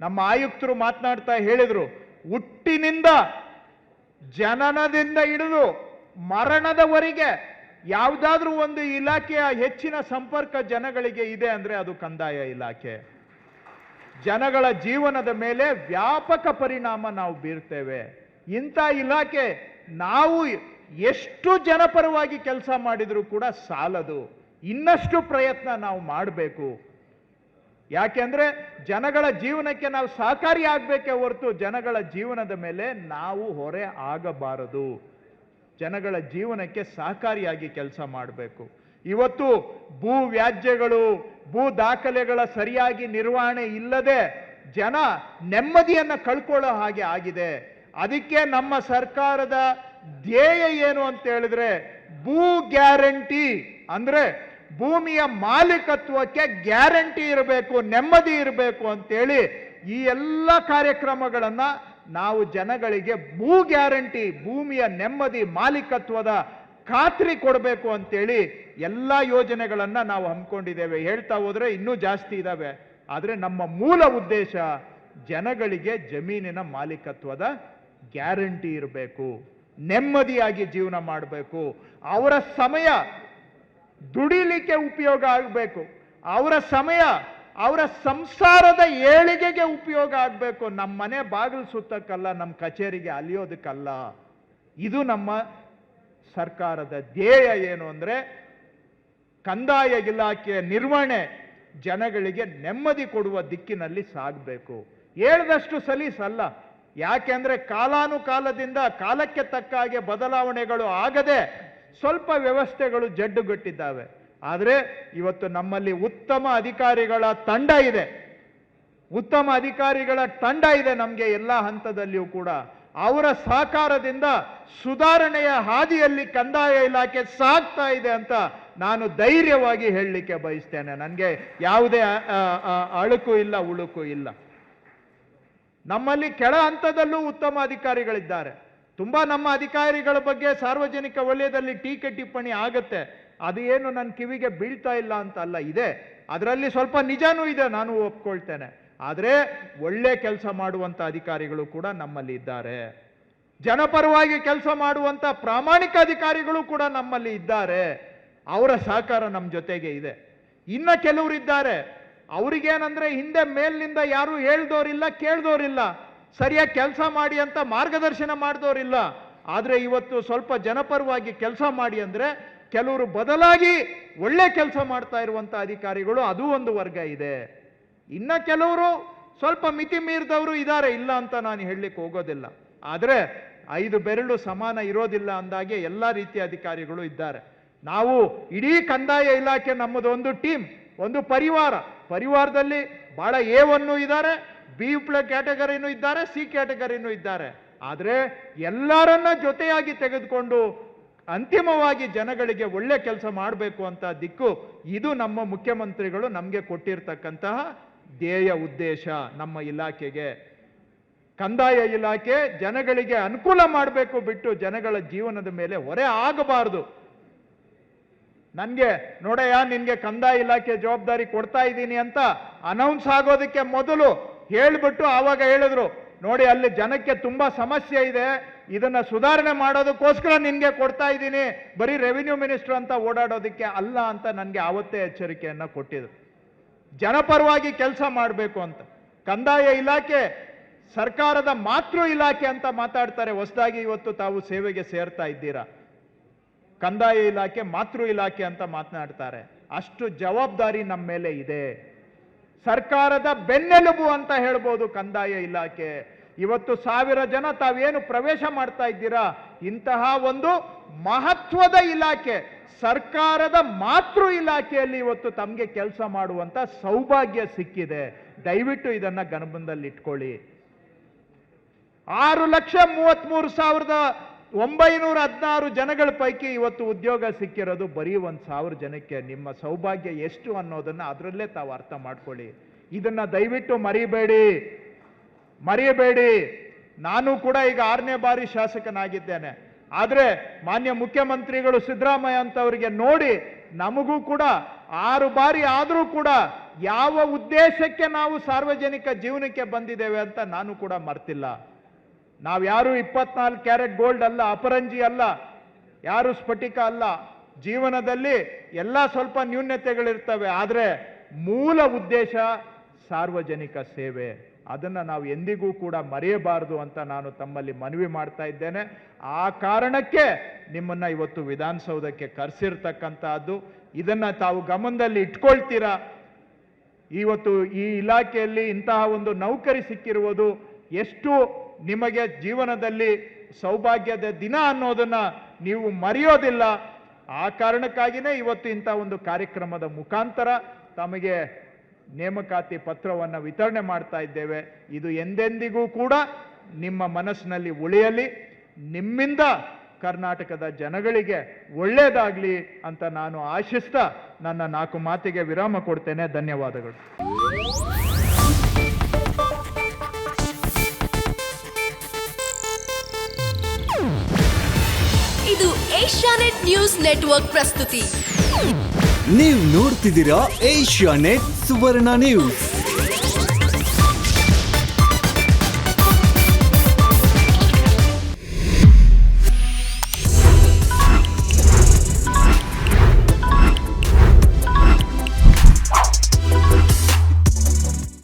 ನಮ್ಮ ಆಯುಕ್ತರು ಮಾತನಾಡ್ತಾ ಹೇಳಿದ್ರು, ಹುಟ್ಟಿನಿಂದ ಜನನದಿಂದ ಹಿಡಿದು ಮರಣದವರೆಗೆ ಯಾವುದಾದ್ರೂ ಒಂದು ಇಲಾಖೆಯ ಹೆಚ್ಚಿನ ಸಂಪರ್ಕ ಜನಗಳಿಗೆ ಇದೆ ಅಂದ್ರೆ ಅದು ಕಂದಾಯ ಇಲಾಖೆ. ಜನಗಳ ಜೀವನದ ಮೇಲೆ ವ್ಯಾಪಕ ಪರಿಣಾಮ ನಾವು ಬೀರ್ತೇವೆ. ಇಂಥ ಇಲಾಖೆ ನಾವು ಎಷ್ಟು ಜನಪರವಾಗಿ ಕೆಲಸ ಮಾಡಿದರೂ ಕೂಡ ಸಾಲದು, ಇನ್ನಷ್ಟು ಪ್ರಯತ್ನ ನಾವು ಮಾಡಬೇಕು. ಯಾಕೆಂದ್ರೆ ಜನಗಳ ಜೀವನಕ್ಕೆ ನಾವು ಸಹಕಾರಿ ಆಗಬೇಕೇ ಹೊರತು ಜನಗಳ ಜೀವನದ ಮೇಲೆ ನಾವು ಹೊರೆ ಆಗಬಾರದು. ಜನಗಳ ಜೀವನಕ್ಕೆ ಸಹಕಾರಿಯಾಗಿ ಕೆಲಸ ಮಾಡಬೇಕು. ಇವತ್ತು ಭೂ ವ್ಯಾಜ್ಯಗಳು, ಭೂ ದಾಖಲೆಗಳ ಸರಿಯಾಗಿ ನಿರ್ವಹಣೆ ಇಲ್ಲದೆ ಜನ ನೆಮ್ಮದಿಯನ್ನು ಕಳ್ಕೊಳ್ಳೋ ಹಾಗೆ ಆಗಿದೆ. ಅದಕ್ಕೆ ನಮ್ಮ ಸರ್ಕಾರದ ಧ್ಯೇಯ ಏನು ಅಂತ ಹೇಳಿದ್ರೆ, ಭೂ ಗ್ಯಾರಂಟಿ ಅಂದ್ರೆ ಭೂಮಿಯ ಮಾಲೀಕತ್ವಕ್ಕೆ ಗ್ಯಾರಂಟಿ ಇರಬೇಕು, ನೆಮ್ಮದಿ ಇರಬೇಕು ಅಂತೇಳಿ ಈ ಎಲ್ಲ ಕಾರ್ಯಕ್ರಮಗಳನ್ನ ನಾವು ಜನಗಳಿಗೆ ಭೂ ಗ್ಯಾರಂಟಿ, ಭೂಮಿಯ ನೆಮ್ಮದಿ ಮಾಲೀಕತ್ವದ ಖಾತ್ರಿ ಕೊಡಬೇಕು ಅಂತೇಳಿ ಎಲ್ಲ ಯೋಜನೆಗಳನ್ನ ನಾವು ಹಮ್ಮಿಕೊಂಡಿದ್ದೇವೆ. ಹೇಳ್ತಾ ಹೋದ್ರೆ ಇನ್ನೂ ಜಾಸ್ತಿ ಇದಾವೆ. ಆದರೆ ನಮ್ಮ ಮೂಲ ಉದ್ದೇಶ ಜನಗಳಿಗೆ ಜಮೀನಿನ ಮಾಲೀಕತ್ವದ ಗ್ಯಾರಂಟಿ ಇರಬೇಕು, ನೆಮ್ಮದಿಯಾಗಿ ಜೀವನ ಮಾಡಬೇಕು, ಅವರ ಸಮಯ ದುಡಿಲಿಕ್ಕೆ ಉಪಯೋಗ ಆಗಬೇಕು, ಅವರ ಸಮಯ ಅವರ ಸಂಸಾರದ ಏಳಿಗೆಗೆ ಉಪಯೋಗ ಆಗಬೇಕು. ನಮ್ಮ ಮನೆ ಬಾಗಿಲು ಸುತ್ತಕ್ಕಲ್ಲ, ನಮ್ಮ ಕಚೇರಿಗೆ ಅಲಿಯೋದಕ್ಕಲ್ಲ. ಇದು ನಮ್ಮ ಸರ್ಕಾರದ ಧ್ಯೇಯ. ಏನು ಅಂದ್ರೆ ಕಂದಾಯ ಇಲಾಖೆಯ ನಿರ್ವಹಣೆ ಜನಗಳಿಗೆ ನೆಮ್ಮದಿ ಕೊಡುವ ದಿಕ್ಕಿನಲ್ಲಿ ಸಾಗಬೇಕು. ಹೇಳಿದಷ್ಟು ಸಲೀಸಲ್ಲ. ಯಾಕೆಂದ್ರೆ ಕಾಲಾನುಕಾಲದಿಂದ ಕಾಲಕ್ಕೆ ತಕ್ಕ ಹಾಗೆ ಬದಲಾವಣೆಗಳು ಆಗದೆ ಸ್ವಲ್ಪ ವ್ಯವಸ್ಥೆಗಳು ಜಡ್ಡುಗಟ್ಟಿದ್ದಾವೆ. ಆದರೆ ಇವತ್ತು ನಮ್ಮಲ್ಲಿ ಉತ್ತಮ ಅಧಿಕಾರಿಗಳ ತಂಡ ಇದೆ, ಉತ್ತಮ ಅಧಿಕಾರಿಗಳ ತಂಡ ಇದೆ ನಮಗೆ ಎಲ್ಲ ಹಂತದಲ್ಲಿಯೂ ಕೂಡ. ಅವರ ಸಹಕಾರದಿಂದ ಸುಧಾರಣೆಯ ಹಾದಿಯಲ್ಲಿ ಕಂದಾಯ ಇಲಾಖೆ ಸಾಗ್ತಾ ಇದೆ ಅಂತ ನಾನು ಧೈರ್ಯವಾಗಿ ಹೇಳಲಿಕ್ಕೆ ಬಯಸ್ತೇನೆ. ನನಗೆ ಯಾವುದೇ ಅಳುಕು ಇಲ್ಲ, ಉಳುಕು ಇಲ್ಲ. ನಮ್ಮಲ್ಲಿ ಕೆಳ ಹಂತದಲ್ಲೂ ಉತ್ತಮ ಅಧಿಕಾರಿಗಳಿದ್ದಾರೆ. ತುಂಬಾ ನಮ್ಮ ಅಧಿಕಾರಿಗಳ ಬಗ್ಗೆ ಸಾರ್ವಜನಿಕ ವಲಯದಲ್ಲಿ ಟೀಕೆ ಟಿಪ್ಪಣಿ ಆಗತ್ತೆ. ಅದು ಏನು ನನ್ನ ಕಿವಿಗೆ ಬೀಳ್ತಾ ಇಲ್ಲ ಅಂತ ಅಲ್ಲ, ಇದೆ, ಅದರಲ್ಲಿ ಸ್ವಲ್ಪ ನಿಜಾನೂ ಇದೆ, ನಾನು ಒಪ್ಕೊಳ್ತೇನೆ. ಆದರೆ ಒಳ್ಳೆ ಕೆಲಸ ಮಾಡುವಂತ ಅಧಿಕಾರಿಗಳು ಕೂಡ ನಮ್ಮಲ್ಲಿ ಇದ್ದಾರೆ, ಜನಪರವಾಗಿ ಕೆಲಸ ಮಾಡುವಂತ ಪ್ರಾಮಾಣಿಕ ಅಧಿಕಾರಿಗಳು ಕೂಡ ನಮ್ಮಲ್ಲಿ ಇದ್ದಾರೆ. ಅವರ ಸಹಕಾರ ನಮ್ಮ ಜೊತೆಗೆ ಇದೆ. ಇನ್ನ ಕೆಲವರು ಇದ್ದಾರೆ, ಅವ್ರಿಗೇನಂದ್ರೆ ಹಿಂದೆ ಮೇಲಿನಿಂದ ಯಾರು ಹೇಳ್ದೋರಿಲ್ಲ, ಕೇಳ್ದೋರಿಲ್ಲ, ಸರಿಯಾಗಿ ಕೆಲಸ ಮಾಡಿ ಅಂತ ಮಾರ್ಗದರ್ಶನ ಮಾಡಿದವರಿಲ್ಲ. ಆದ್ರೆ ಇವತ್ತು ಸ್ವಲ್ಪ ಜನಪರವಾಗಿ ಕೆಲಸ ಮಾಡಿ ಅಂದ್ರೆ ಕೆಲವರು ಬದಲಾಗಿ ಒಳ್ಳೆ ಕೆಲಸ ಮಾಡ್ತಾ ಇರುವಂತ ಅಧಿಕಾರಿಗಳು, ಅದು ಒಂದು ವರ್ಗ ಇದೆ. ಇನ್ನ ಕೆಲವರು ಸ್ವಲ್ಪ ಮಿತಿ ಮೀರಿದವರು ಇದ್ದಾರೆ, ಇಲ್ಲ ಅಂತ ನಾನು ಹೇಳಲಿಕ್ಕೆ ಹೋಗೋದಿಲ್ಲ. ಆದ್ರೆ 5 ಬೆರಳು ಸಮಾನ ಇರೋದಿಲ್ಲ ಅಂದಾಗೆ ಎಲ್ಲ ರೀತಿಯ ಅಧಿಕಾರಿಗಳು ಇದ್ದಾರೆ. ನಾವು ಇಡೀ ಕಂದಾಯ ಇಲಾಖೆ ನಮ್ಮದು ಒಂದು ಟೀಮ್, ಒಂದು ಪರಿವಾರ. ಪರಿವಾರದಲ್ಲಿ ಬಹಳ A1 ಇದ್ದಾರೆ, B+ ಕ್ಯಾಟಗರಿನೂ ಇದ್ದಾರೆ, C ಕ್ಯಾಟಗರಿನೂ ಇದ್ದಾರೆ. ಆದರೆ ಎಲ್ಲರನ್ನ ಜೊತೆಯಾಗಿ ತೆಗೆದುಕೊಂಡು ಅಂತಿಮವಾಗಿ ಜನಗಳಿಗೆ ಒಳ್ಳೆ ಕೆಲಸ ಮಾಡಬೇಕು ಅಂತ ದಿಕ್ಕು, ಇದು ನಮ್ಮ ಮುಖ್ಯಮಂತ್ರಿಗಳು ನಮಗೆ ಕೊಟ್ಟಿರ್ತಕ್ಕಂತಹ ಧ್ಯೇಯ ಉದ್ದೇಶ. ನಮ್ಮ ಇಲಾಖೆಗೆ ಕಂದಾಯ ಇಲಾಖೆ ಜನಗಳಿಗೆ ಅನುಕೂಲ ಮಾಡಬೇಕು ಬಿಟ್ಟು ಜನಗಳ ಜೀವನದ ಮೇಲೆ ಹೊರೆ ಆಗಬಾರದು. ನನಗೆ ನೋಡಯ್ಯ ನಿನ್ಗೆ ಕಂದಾಯ ಇಲಾಖೆ ಜವಾಬ್ದಾರಿ ಕೊಡ್ತಾ ಇದ್ದೀನಿ ಅಂತ ಅನೌನ್ಸ್ ಆಗೋದಕ್ಕೆ ಮೊದಲು ಹೇಳ್ಬಿಟ್ಟು ಆವಾಗ ಹೇಳಿದ್ರು, ನೋಡಿ ಅಲ್ಲಿ ಜನಕ್ಕೆ ತುಂಬಾ ಸಮಸ್ಯೆ ಇದೆ, ಇದನ್ನ ಸುಧಾರಣೆ ಮಾಡೋದಕ್ಕೋಸ್ಕರ ನಿನ್ಗೆ ಕೊಡ್ತಾ ಇದ್ದೀನಿ, ಬರೀ ರೆವಿನ್ಯೂ ಮಿನಿಸ್ಟರ್ ಅಂತ ಓಡಾಡೋದಕ್ಕೆ ಅಲ್ಲ ಅಂತ ನನಗೆ ಆವತ್ತೇ ಎಚ್ಚರಿಕೆಯನ್ನ ಕೊಟ್ಟಿದ್ರು. ಜನಪರವಾಗಿ ಕೆಲಸ ಮಾಡಬೇಕು ಅಂತ. ಕಂದಾಯ ಇಲಾಖೆ ಸರ್ಕಾರದ ಮಾತೃ ಇಲಾಖೆ ಅಂತ ಮಾತಾಡ್ತಾರೆ. ಹೊಸದಾಗಿ ಇವತ್ತು ತಾವು ಸೇವೆಗೆ ಸೇರ್ತಾ ಇದ್ದೀರಾ, ಕಂದಾಯ ಇಲಾಖೆ ಮಾತೃ ಇಲಾಖೆ ಅಂತ ಮಾತನಾಡ್ತಾರೆ. ಅಷ್ಟು ಜವಾಬ್ದಾರಿ ನಮ್ಮ ಮೇಲೆ ಇದೆ. ಸರ್ಕಾರದ ಬೆನ್ನೆಲುಬು ಅಂತ ಹೇಳ್ಬೋದು ಕಂದಾಯ ಇಲಾಖೆ. ಇವತ್ತು 1000 ಜನ ತಾವೇನು ಪ್ರವೇಶ ಮಾಡ್ತಾ ಇದ್ದೀರಾ, ಇಂತಹ ಒಂದು ಮಹತ್ವದ ಇಲಾಖೆ, ಸರ್ಕಾರದ ಮಾತೃ ಇಲಾಖೆಯಲ್ಲಿ ಇವತ್ತು ತಮಗೆ ಕೆಲಸ ಮಾಡುವಂತ ಸೌಭಾಗ್ಯ ಸಿಕ್ಕಿದೆ. ದಯವಿಟ್ಟು ಇದನ್ನ ಗಮನದಲ್ಲಿ ಇಟ್ಕೊಳ್ಳಿ. 6,33,916 ಜನಗಳ ಪೈಕಿ ಇವತ್ತು ಉದ್ಯೋಗ ಸಿಕ್ಕಿರೋದು ಬರೀ 1,000 ಜನಕ್ಕೆ. ನಿಮ್ಮ ಸೌಭಾಗ್ಯ ಎಷ್ಟು ಅನ್ನೋದನ್ನ ಅದರಲ್ಲೇ ತಾವು ಅರ್ಥ ಮಾಡ್ಕೊಳ್ಳಿ. ಇದನ್ನ ದಯವಿಟ್ಟು ಮರೆಯಬೇಡಿ. ನಾನು ಕೂಡ ಈಗ 6ನೇ ಬಾರಿ ಶಾಸಕನಾಗಿದ್ದೇನೆ. ಆದ್ರೆ ಮಾನ್ಯ ಮುಖ್ಯಮಂತ್ರಿಗಳು ಸಿದ್ದರಾಮಯ್ಯ ಅಂತವರಿಗೆ ನೋಡಿ ನಮಗೂ ಕೂಡ 6 ಬಾರಿ ಆದರೂ ಕೂಡ ಯಾವ ಉದ್ದೇಶಕ್ಕೆ ನಾವು ಸಾರ್ವಜನಿಕ ಜೀವನಕ್ಕೆ ಬಂದಿದ್ದೇವೆ ಅಂತ ನಾನು ಕೂಡ ಮರ್ತಿಲ್ಲ. ನಾವ್ಯಾರು 24 ಕ್ಯಾರೆಟ್ ಗೋಲ್ಡ್ ಅಲ್ಲ, ಅಪರಂಜಿ ಅಲ್ಲ, ಯಾರು ಸ್ಫಟಿಕ ಅಲ್ಲ. ಜೀವನದಲ್ಲಿ ಎಲ್ಲ ಸ್ವಲ್ಪ ನ್ಯೂನ್ಯತೆಗಳಿರ್ತವೆ, ಆದರೆ ಮೂಲ ಉದ್ದೇಶ ಸಾರ್ವಜನಿಕ ಸೇವೆ. ಅದನ್ನು ನಾವು ಎಂದಿಗೂ ಕೂಡ ಮರೆಯಬಾರದು ಅಂತ ನಾನು ತಮ್ಮಲ್ಲಿ ಮನವಿ ಮಾಡ್ತಾ ಇದ್ದೇನೆ. ಆ ಕಾರಣಕ್ಕೆ ನಿಮ್ಮನ್ನ ಇವತ್ತು ವಿಧಾನಸೌಧಕ್ಕೆ ಕರೆಸಿರ್ತಕ್ಕಂಥದ್ದು. ಇದನ್ನ ತಾವು ಗಮನದಲ್ಲಿ ಇಟ್ಕೊಳ್ತೀರಾ. ಇವತ್ತು ಈ ಇಲಾಖೆಯಲ್ಲಿ ಇಂತಹ ಒಂದು ನೌಕರಿ ಸಿಕ್ಕಿರುವುದು ಎಷ್ಟು ನಿಮಗೆ ಜೀವನದಲ್ಲಿ ಸೌಭಾಗ್ಯದ ದಿನ ಅನ್ನೋದನ್ನ ನೀವು ಮರೆಯೋದಿಲ್ಲ. ಆ ಕಾರಣಕ್ಕಾಗಿಯೇ ಇವತ್ತು ಇಂಥ ಒಂದು ಕಾರ್ಯಕ್ರಮದ ಮುಖಾಂತರ ತಮಗೆ ನೇಮಕಾತಿ ಪತ್ರವನ್ನು ವಿತರಣೆ ಮಾಡ್ತಾ ಇದ್ದೇವೆ. ಇದು ಎಂದೆಂದಿಗೂ ಕೂಡ ನಿಮ್ಮ ಮನಸ್ಸಿನಲ್ಲಿ ಉಳಿಯಲಿ. ನಿಮ್ಮಿಂದ ಕರ್ನಾಟಕದ ಜನಗಳಿಗೆ ಒಳ್ಳೆಯದಾಗಲಿ ಅಂತ ನಾನು ಆಶಿಸ್ತಾ ನನ್ನ 4 ಮಾತಿಗೆ ವಿರಾಮ ಕೊಡ್ತೇನೆ. ಧನ್ಯವಾದಗಳು. ಇದು ಏಷ್ಯಾನೆಟ್ ನ್ಯೂಸ್ ನೆಟ್ವರ್ಕ್ ಪ್ರಸ್ತುತಿ. ನೀವು ನೋಡ್ತಿದ್ದೀರಾ ಏಷ್ಯಾನೆಟ್ ಸುವರ್ಣ ನ್ಯೂಸ್.